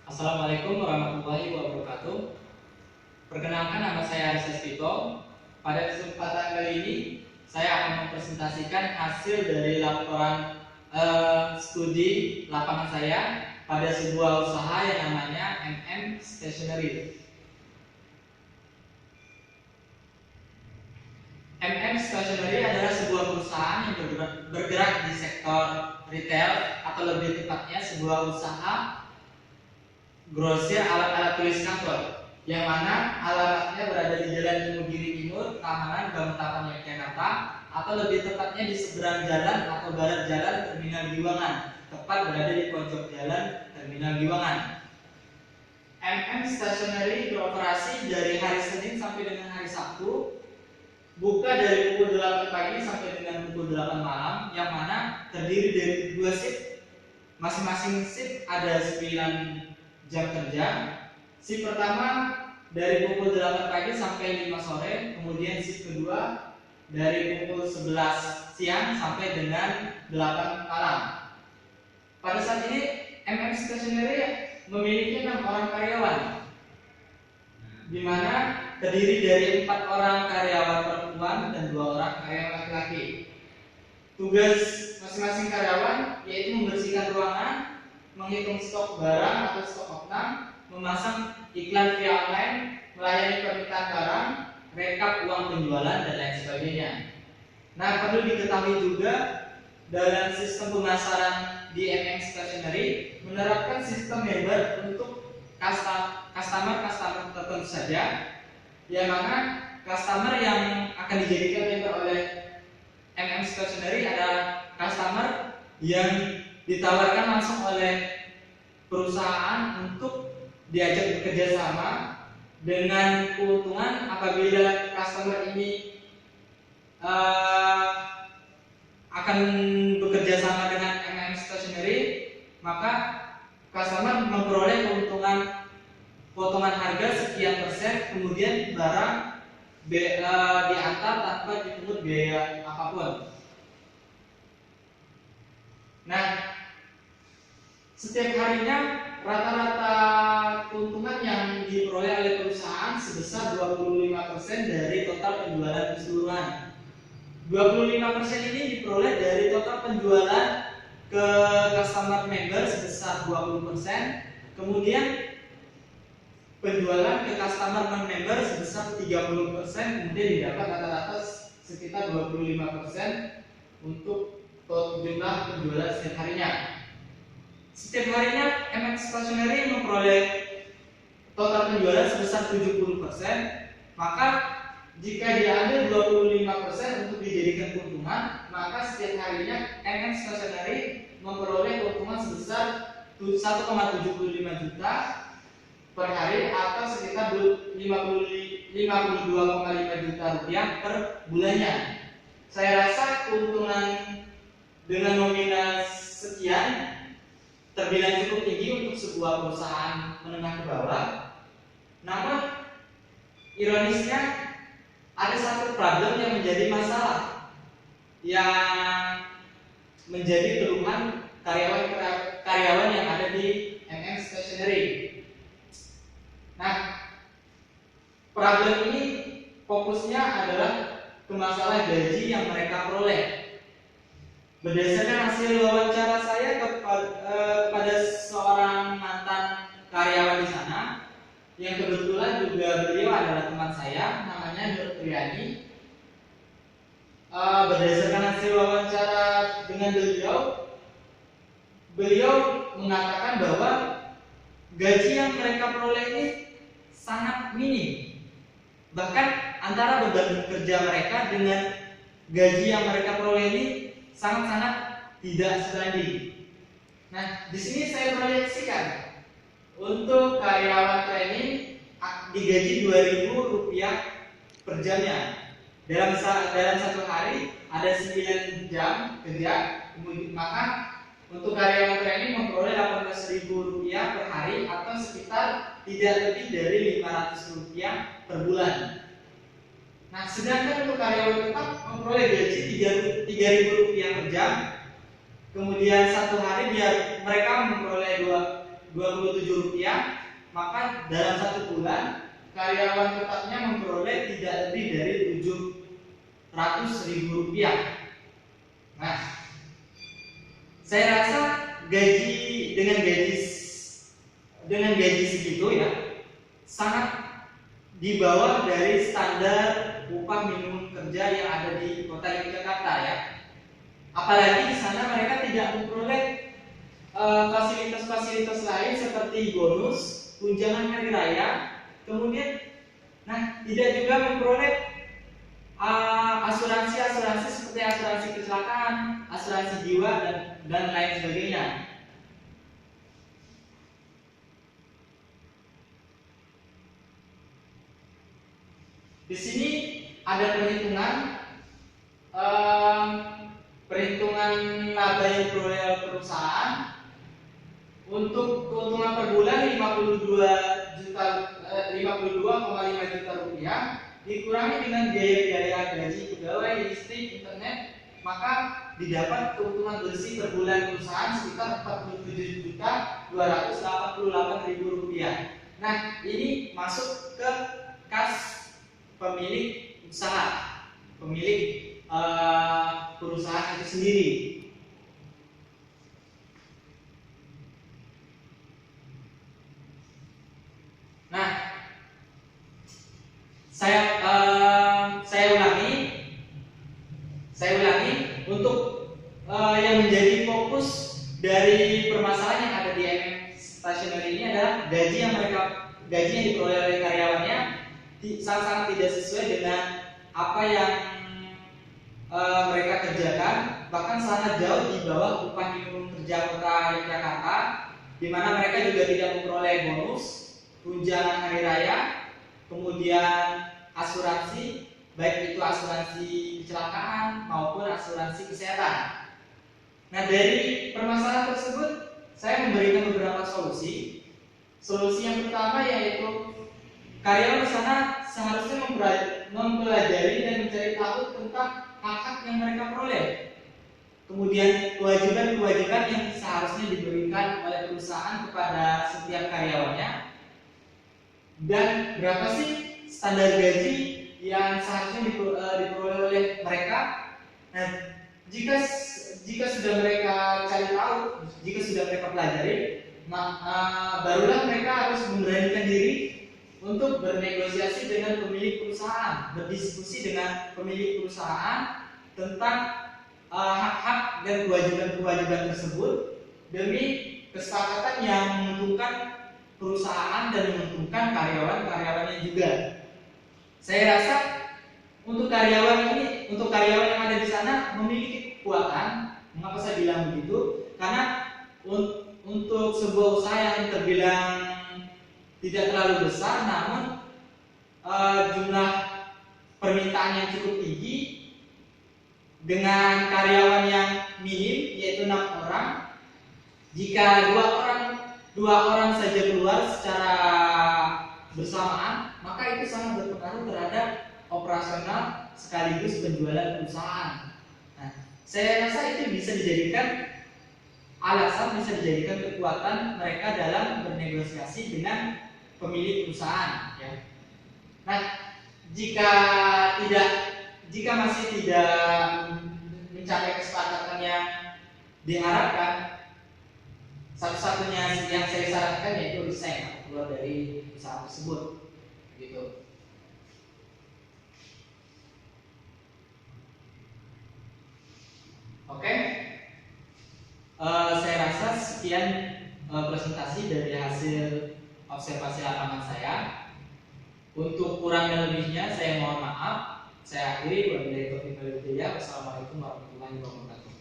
Assalamualaikum warahmatullahi wabarakatuh. Perkenalkan, nama saya Aris Eskito. Pada kesempatan kali ini saya akan mempresentasikan hasil dari laporan studi lapangan saya pada sebuah usaha yang namanya MM Stationery. MM Stationery adalah sebuah perusahaan yang bergerak di sektor retail, atau lebih tepatnya sebuah usaha grosir alat-alat tulis kantor, yang mana alamatnya berada di Jalan Imogiri Timur, Kamanan, Balikpapan, Yogyakarta, atau lebih tepatnya di seberang jalan atau barat jalan Terminal Giwangan, tepat berada di pojok jalan Terminal Giwangan. MM Stationery beroperasi dari hari Senin sampai dengan hari Sabtu, buka dari pukul 8 pagi sampai dengan pukul 8 malam, yang mana terdiri dari 2 shift. Masing-masing shift ada 9 jam kerja. Shift pertama dari pukul 8 pagi sampai 5 sore, kemudian shift kedua dari pukul 11 siang sampai dengan 8 malam. Pada saat ini MM Stationery memiliki 6 orang karyawan, di mana terdiri dari 4 orang karyawan perempuan dan 2 orang karyawan laki-laki. Tugas masing-masing karyawan yaitu membersihkan ruangan, menghitung stok barang atau stok opnam, memasang iklan via online, melayani permintaan barang, rekap uang penjualan, dan lain sebagainya. Nah, perlu diketahui juga dalam sistem pemasaran di MM Stationery menerapkan sistem member untuk customer tertentu saja, yang mana customer yang akan dijadikan member oleh MM Stationery adalah customer yang ditawarkan langsung oleh perusahaan untuk diajak bekerja sama, dengan keuntungan apabila customer ini akan bekerja sama dengan MM Stationery, maka customer memperoleh keuntungan potongan harga sekian persen, kemudian barang diantar tanpa dipungut biaya apapun. Nah, setiap harinya rata-rata keuntungan yang diperoleh oleh perusahaan sebesar 25% dari total penjualan keseluruhan. 25% ini diperoleh dari total penjualan ke customer member sebesar 20%, kemudian penjualan ke customer non-member sebesar 30%, kemudian didapat rata-rata sekitar 25% untuk jumlah penjualan setiap harinya. Setiap harinya MM Stationery memperoleh total penjualan sebesar 70%, maka jika diambil 25% untuk dijadikan keuntungan, maka setiap harinya MM Stationery memperoleh keuntungan sebesar 1,75 juta per hari, atau sekitar 52,5 juta rupiah per bulannya. Saya rasa keuntungan dengan nominal sekian terbilang cukup tinggi untuk sebuah perusahaan menengah ke bawah. Namun ironisnya ada satu problem yang menjadi masalah, yang menjadi keluhan karyawan yang ada di MM Stationery. Nah, problem ini fokusnya adalah ke masalah gaji yang mereka peroleh. Berdasarkan hasil wawancara saya kepada seorang mantan karyawan di sana, yang kebetulan juga beliau adalah teman saya, namanya Nur Triani. Berdasarkan hasil wawancara dengan beliau mengatakan bahwa gaji yang mereka peroleh ini sangat minim. Bahkan antara beban kerja mereka dengan gaji yang mereka peroleh ini sangat-sangat tidak sebanding. Nah, di sini saya proyeksikan untuk karyawan training digaji Rp2.000 per jamnya. Dalam satu hari ada 9 jam kerja, maka untuk karyawan training memperoleh Rp18.000 per hari, atau sekitar tidak lebih dari Rp500 per bulan. Nah, sedangkan untuk karyawan tetap memperoleh gaji Rp3.000 per jam, kemudian satu hari mereka memperoleh Rp27, maka dalam 1 bulan karyawan tetapnya memperoleh tidak lebih dari Rp700.000. Nah, saya rasa dengan gaji segitu ya sangat di bawah dari standar upah minimum kerja yang ada di Kota Yogyakarta ya. Apalagi di sana mereka tidak memperoleh fasilitas-fasilitas lain seperti bonus, tunjangan hari raya, kemudian tidak juga memperoleh asuransi seperti asuransi kecelakaan, asuransi jiwa dan lain sebagainya. Di sini ada perhitungan laba yang diperoleh oleh perusahaan. Untuk keuntungan per bulan 52,5 juta rupiah dikurangi dengan biaya-biaya gaji pegawai, listrik, internet, maka didapat keuntungan bersih per bulan perusahaan sekitar Rp47.288.000. Nah, ini masuk ke kas pemilik usaha, pemilik perusahaan itu sendiri. Nah, saya ulangi untuk yang menjadi fokus dari permasalahan yang ada di MM Stationery ini adalah gaji yang diperoleh oleh karyawannya sangat tidak sesuai dengan apa yang mereka kerjakan, bahkan sangat jauh di bawah upah minimum kerja Kota Yogyakarta, di mana mereka juga tidak memperoleh bonus, tunjangan hari raya, kemudian asuransi, baik itu asuransi kecelakaan maupun asuransi kesehatan. Nah, dari permasalahan tersebut saya memberikan beberapa solusi. Solusi yang pertama yaitu karyawan di sana seharusnya mempelajari dan mencari tahu tentang hak-hak yang mereka peroleh. Kemudian kewajiban-kewajiban yang seharusnya diberikan oleh perusahaan kepada setiap karyawannya. Dan berapa sih standar gaji yang seharusnya diperoleh oleh mereka? Nah, jika sudah mereka cari tahu, jika sudah mereka pelajari, barulah mereka harus memberanikan diri untuk bernegosiasi dengan pemilik perusahaan, berdiskusi dengan pemilik perusahaan tentang hak-hak dan kewajiban-kewajiban tersebut demi kesepakatan yang menguntungkan perusahaan dan menguntungkan karyawan-karyawannya juga. Saya rasa untuk karyawan yang ada di sana memiliki kekuatan. Mengapa saya bilang begitu? Karena untuk sebuah usaha yang terbilang tidak terlalu besar, namun jumlah permintaan yang cukup tinggi dengan karyawan yang minim yaitu 6 orang. Jika dua orang saja keluar secara bersamaan, maka itu sangat berpengaruh terhadap operasional sekaligus penjualan perusahaan. Nah, saya rasa itu bisa dijadikan alasan, bisa dijadikan kekuatan mereka dalam bernegosiasi dengan pemilik perusahaan. Ya. Nah, jika masih tidak mencapai kesepakatan yang diharapkan, satu-satunya yang saya sarankan yaitu resign atau keluar dari usaha tersebut, gitu. Oke, saya rasa sekian presentasi dari hasil observasi lapangan saya. Untuk kurang dan lebihnya saya mohon maaf. Saya akhiri. Wassalamualaikum warahmatullahi wabarakatuh.